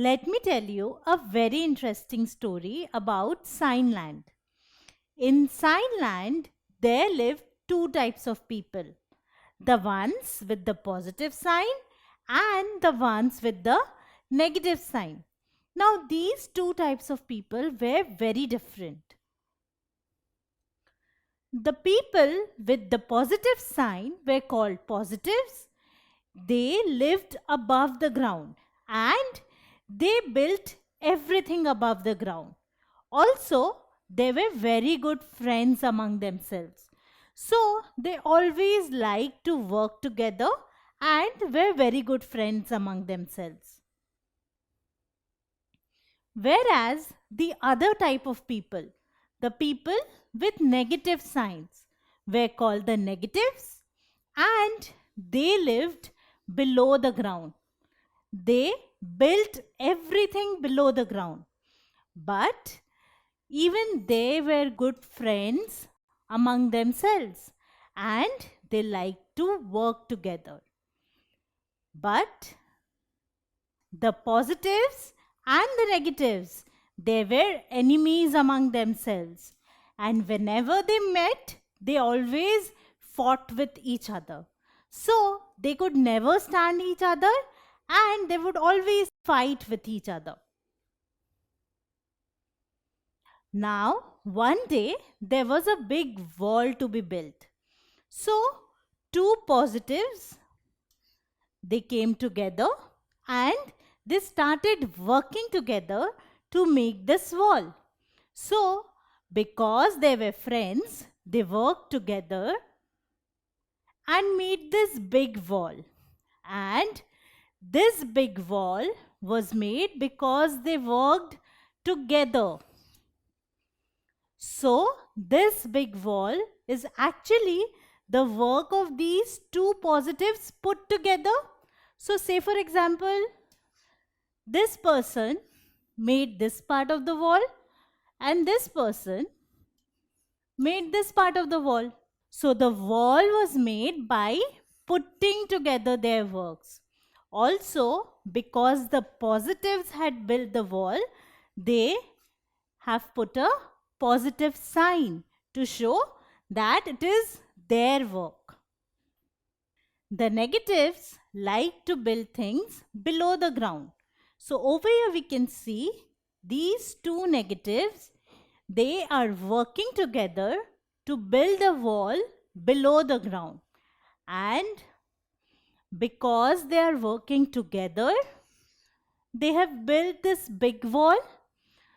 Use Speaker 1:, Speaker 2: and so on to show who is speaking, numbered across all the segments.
Speaker 1: Let me tell you a very interesting story about Signland. In Signland, there live two types of people, the ones with the positive sign and the ones with the negative sign. Now, these two types of people were very different. The people with the positive sign were called positives. They lived above the ground and they built everything above the ground. Also, they were very good friends among themselves. So, they always liked to work together and were very good friends among themselves. Whereas the other type of people, the people with negative signs, were called the negatives and they lived below the ground. They built everything below the ground. But even they were good friends among themselves and they liked to work together. But the positives and the negatives, they were enemies among themselves. And whenever they met, they always fought with each other. So they could never stand each other and they would always fight with each other. Now, one day there was a big wall to be built. So, two positives, they came together and they started working together to make this wall. So, because they were friends, they worked together and made this big wall. And this big wall was made because they worked together. So, this big wall is actually the work of these two positives put together. So, say for example, this person made this part of the wall and this person made this part of the wall. So, the wall was made by putting together their works. Also, because the positives had built the wall, they have put a positive sign to show that it is their work. The negatives like to build things below the ground. So over here we can see these two negatives, they are working together to build a wall below the ground. And because they are working together, they have built this big wall.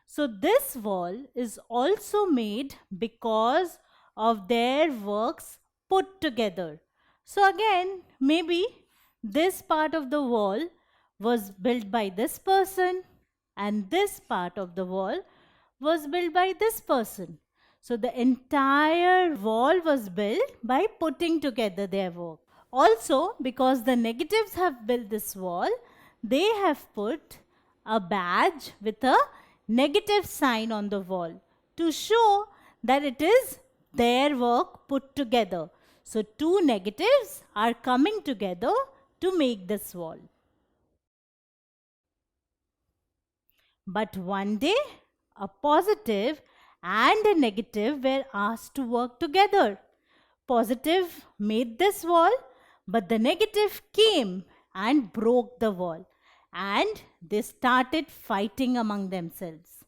Speaker 1: So this wall is also made because of their works put together. So again, maybe this part of the wall was built by this person and this part of the wall was built by this person. So the entire wall was built by putting together their work. Also, because the negatives have built this wall, they have put a badge with a negative sign on the wall to show that it is their work put together. So, two negatives are coming together to make this wall. But one day, a positive and a negative were asked to work together. Positive made this wall, but the negative came and broke the wall and they started fighting among themselves.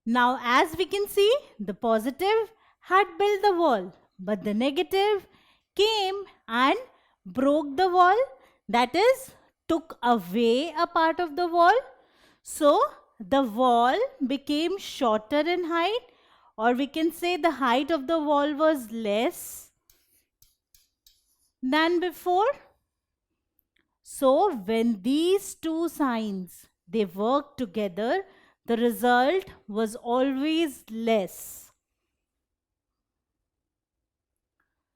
Speaker 1: Now, as we can see, the positive had built the wall, but the negative came and broke the wall, that is, took away a part of the wall. So, the wall became shorter in height, or we can say the height of the wall was less than before. So when these two signs they worked together, the result was always less.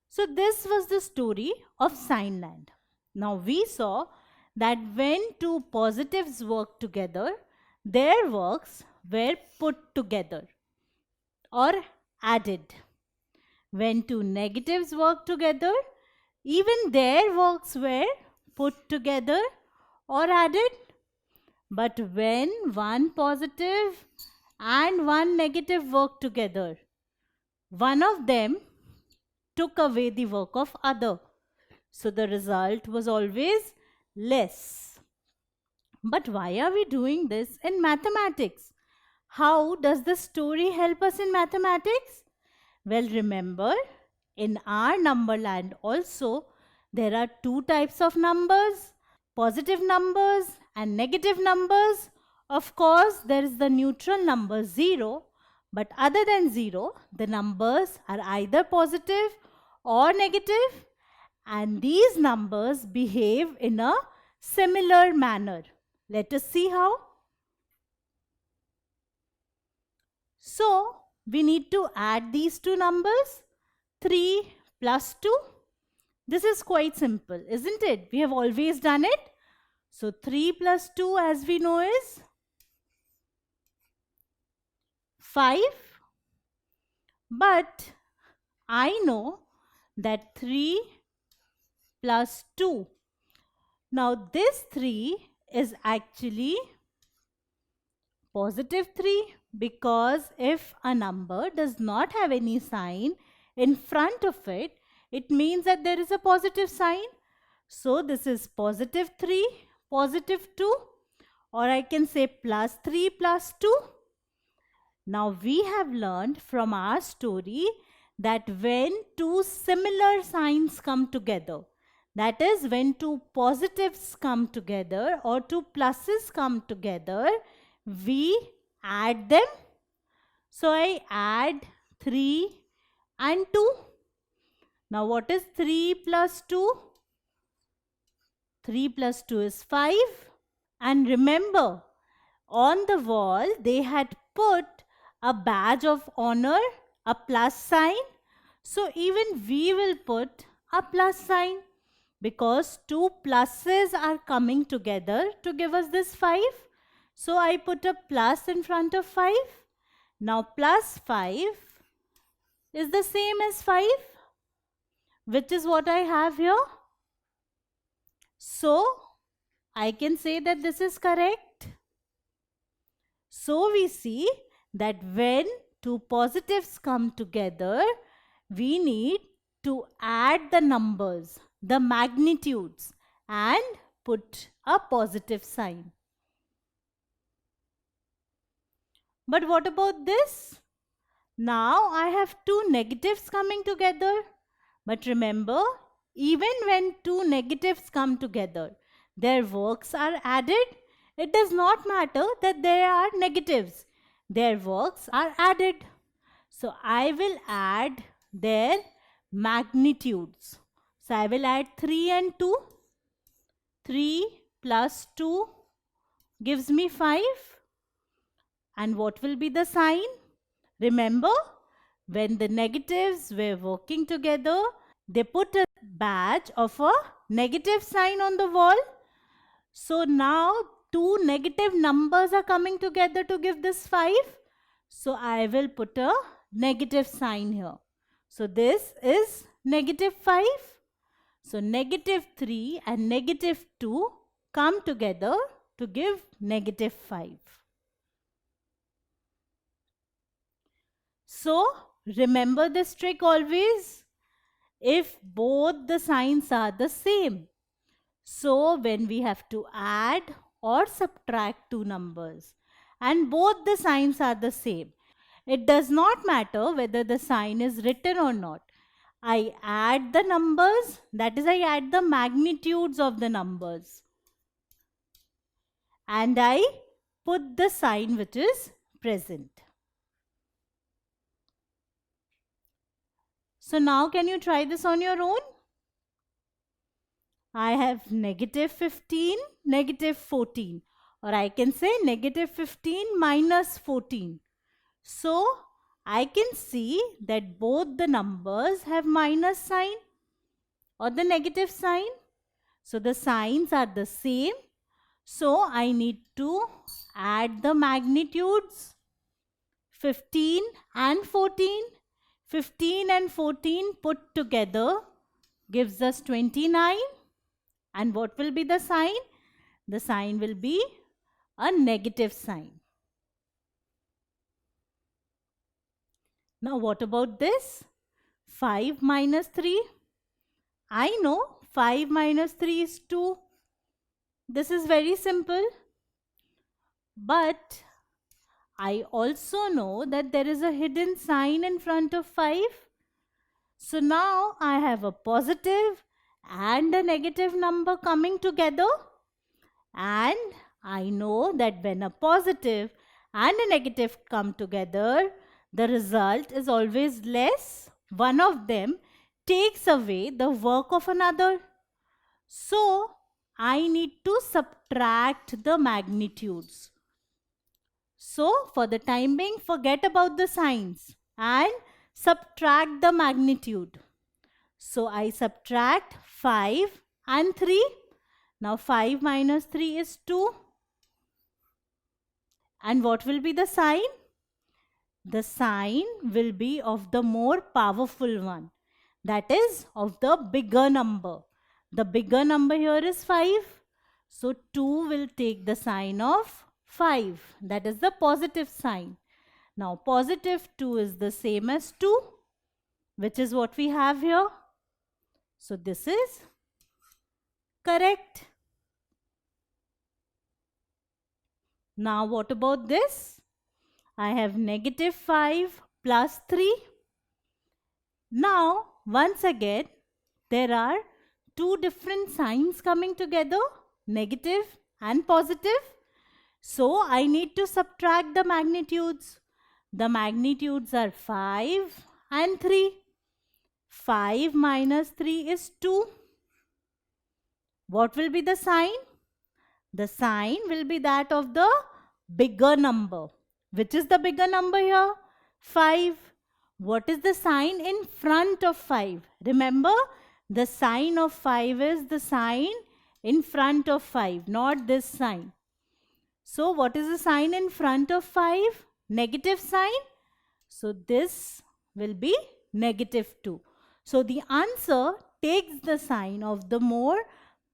Speaker 1: So this was the story of Signland. Now we saw that when two positives worked together, their works were put together or added. When two negatives worked together, even their works were put together or added. But when one positive and one negative work together, one of them took away the work of other. So the result was always less. But why are we doing this in mathematics? How does the story help us in mathematics? Well, remember, in our number land also, there are two types of numbers, positive numbers and negative numbers. Of course, there is the neutral number 0, but other than 0, the numbers are either positive or negative, and these numbers behave in a similar manner. Let us see how. So, we need to add these two numbers, 3 plus 2. This is quite simple, isn't it? We have always done it. So, 3 plus 2, as we know, is 5. But I know that 3 plus 2. Now, this 3 is actually positive 3, because if a number does not have any sign in front of it, it means that there is a positive sign. So this is positive 3, positive 2, or I can say plus 3 plus 2. Now we have learned from our story that when two similar signs come together, that is when two positives come together or two pluses come together, we add them. So I add 3 and 2. Now what is 3 plus 2? 3 plus 2 is 5. And remember, on the wall they had put a badge of honor, a plus sign. So even we will put a plus sign, because two pluses are coming together to give us this 5. So I put a plus in front of 5. Now plus 5 is the same as 5, which is what I have here. So I can say that this is correct. So we see that when two positives come together, we need to add the numbers, the magnitudes, and put a positive sign. But what about this? Now I have two negatives coming together. But remember, even when two negatives come together, their works are added. It does not matter that they are negatives. Their works are added. So I will add their magnitudes. So I will add 3 and 2. 3 plus 2 gives me 5. And what will be the sign? Remember, when the negatives were working together, they put a badge of a negative sign on the wall. So now two negative numbers are coming together to give this 5. So I will put a negative sign here. So this is negative 5. So negative 3 and negative 2 come together to give negative 5. So remember this trick always, if both the signs are the same. So when we have to add or subtract two numbers and both the signs are the same, it does not matter whether the sign is written or not. I add the numbers, that is, I add the magnitudes of the numbers, and I put the sign which is present. So now can you try this on your own? I have negative 15, negative 14, or I can say negative 15 minus 14. So I can see that both the numbers have minus sign or the negative sign. So the signs are the same. So I need to add the magnitudes, 15 and 14. 15 and 14 put together gives us 29. And what will be the sign? The sign will be a negative sign. Now what about this? 5 minus 3. I know 5 minus 3 is 2. This is very simple. But I also know that there is a hidden sign in front of 5. So now I have a positive and a negative number coming together. And I know that when a positive and a negative come together, the result is always less. One of them takes away the work of another. So I need to subtract the magnitudes. So for the time being, forget about the signs and subtract the magnitude. So I subtract 5 and 3. Now 5 minus 3 is 2. And what will be the sign? The sign will be of the more powerful one. That is of the bigger number. The bigger number here is 5. So 2 will take the sign of 5. That is the positive sign. Now positive 2 is the same as 2, which is what we have here. So this is correct. Now what about this? I have negative 5 plus 3. Now once again there are two different signs coming together, negative and positive. So I need to subtract the magnitudes. The magnitudes are 5 and 3. 5 minus 3 is 2. What will be the sign? The sign will be that of the bigger number. Which is the bigger number here? 5. What is the sign in front of 5? Remember, the sign of 5 is the sign in front of 5, not this sign. So what is the sign in front of 5? Negative sign. So this will be negative 2. So the answer takes the sign of the more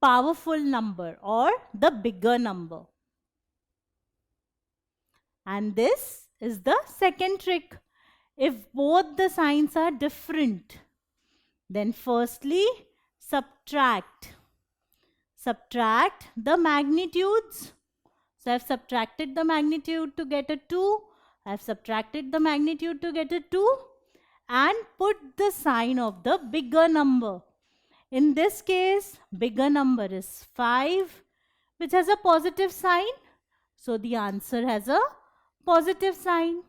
Speaker 1: powerful number or the bigger number. And this is the second trick. If both the signs are different, then firstly subtract. Subtract the magnitudes. So I have subtracted the magnitude to get a 2. I have subtracted the magnitude to get a 2. And put the sign of the bigger number. In this case, bigger number is 5, which has a positive sign. So the answer has a positive sign.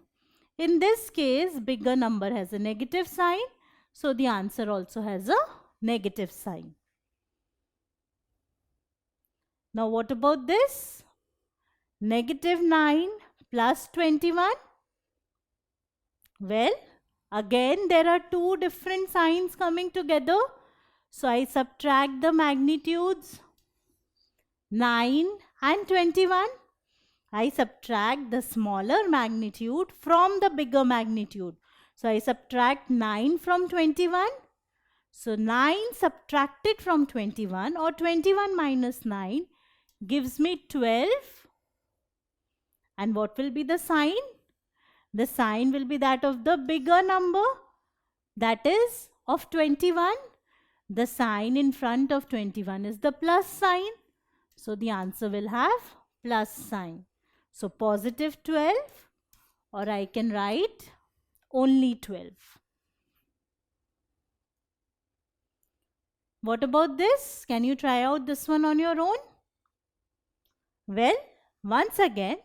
Speaker 1: In this case, bigger number has a negative sign. So the answer also has a negative sign. Now what about this? Negative 9 plus 21. Well, again there are two different signs coming together. So I subtract the magnitudes 9 and 21. I subtract the smaller magnitude from the bigger magnitude. So I subtract 9 from 21. So 9 subtracted from 21 or 21 minus 9 gives me 12. And what will be the sign? The sign will be that of the bigger number, that is of 21. The sign in front of 21 is the plus sign. So the answer will have plus sign. So positive 12, or I can write only 12. What about this? Can you try out this one on your own? Well, once again,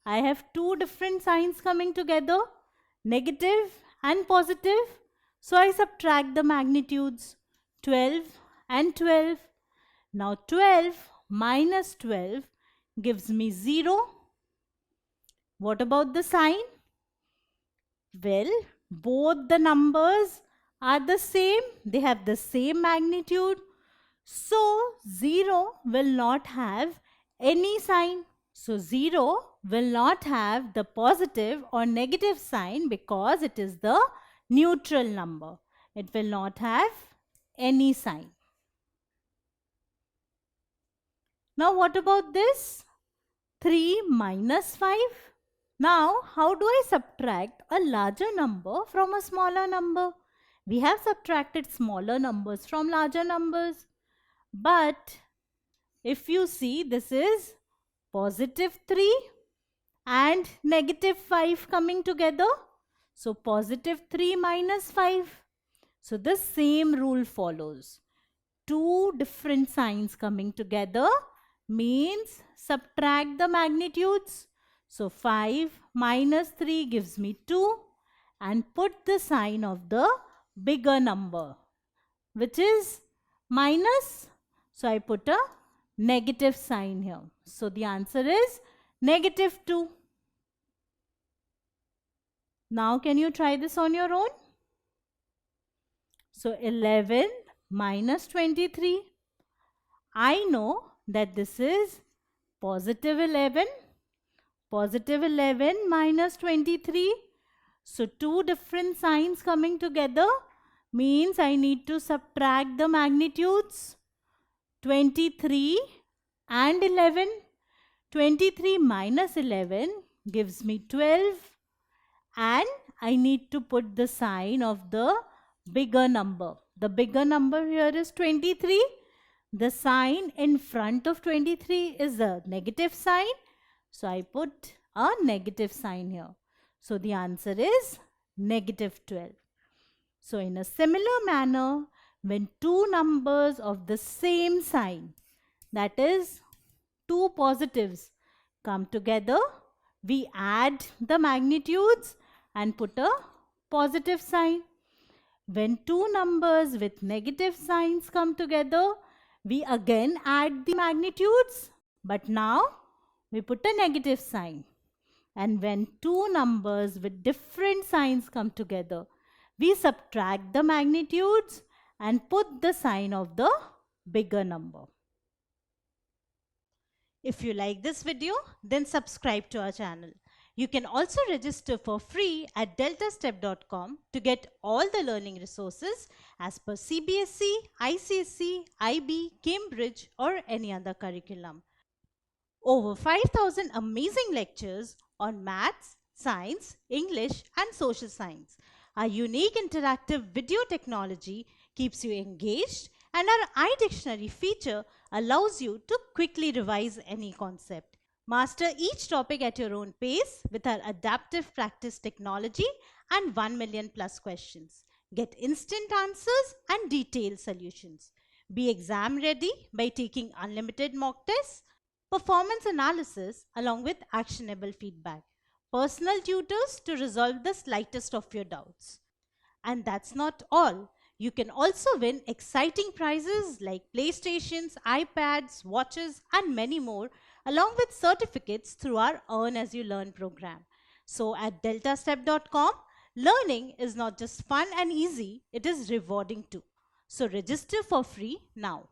Speaker 1: I have two different signs coming together, negative and positive. So I subtract the magnitudes, 12 and 12. Now 12 minus 12 gives me 0. What about the sign? Well, both the numbers are the same. They have the same magnitude. So 0 will not have any sign. So 0 will not have the positive or negative sign because it is the neutral number. It will not have any sign. Now what about this? 3 minus 5. Now, how do I subtract a larger number from a smaller number? We have subtracted smaller numbers from larger numbers. But if you see, this is positive 3 and negative 5 coming together. So, positive 3 minus 5. So, the same rule follows. Two different signs coming together means subtract the magnitudes. So, 5 minus 3 gives me 2 and put the sign of the bigger number, which is minus. So, I put a negative sign here. So, the answer is negative 2. Now, can you try this on your own? So, 11 minus 23. I know that this is positive 11. Positive 11 minus 23. So, two different signs coming together means I need to subtract the magnitudes. 23 and 11. 23 minus 11 gives me 12. And I need to put the sign of the bigger number. The bigger number here is 23. The sign in front of 23 is a negative sign. So I put a negative sign here. So the answer is negative 12. So in a similar manner, when two numbers of the same sign, that is two positives, come together, we add the magnitudes and put a positive sign. When two numbers with negative signs come together, we again add the magnitudes, but now we put a negative sign. And when two numbers with different signs come together, we subtract the magnitudes and put the sign of the bigger number. If you like this video, then subscribe to our channel. You can also register for free at deltastep.com to get all the learning resources as per CBSE, ICSE, IB, Cambridge or any other curriculum. Over 5,000 amazing lectures on maths, science, English and social science. Our unique interactive video technology keeps you engaged and our iDictionary feature allows you to quickly revise any concept. Master each topic at your own pace with our adaptive practice technology and 1 million plus questions. Get instant answers and detailed solutions. Be exam ready by taking unlimited mock tests, performance analysis along with actionable feedback, personal tutors to resolve the slightest of your doubts. And that's not all. You can also win exciting prizes like PlayStations, iPads, watches and many more along with certificates through our Earn As You Learn program. So at deltastep.com, learning is not just fun and easy, it is rewarding too. So register for free now.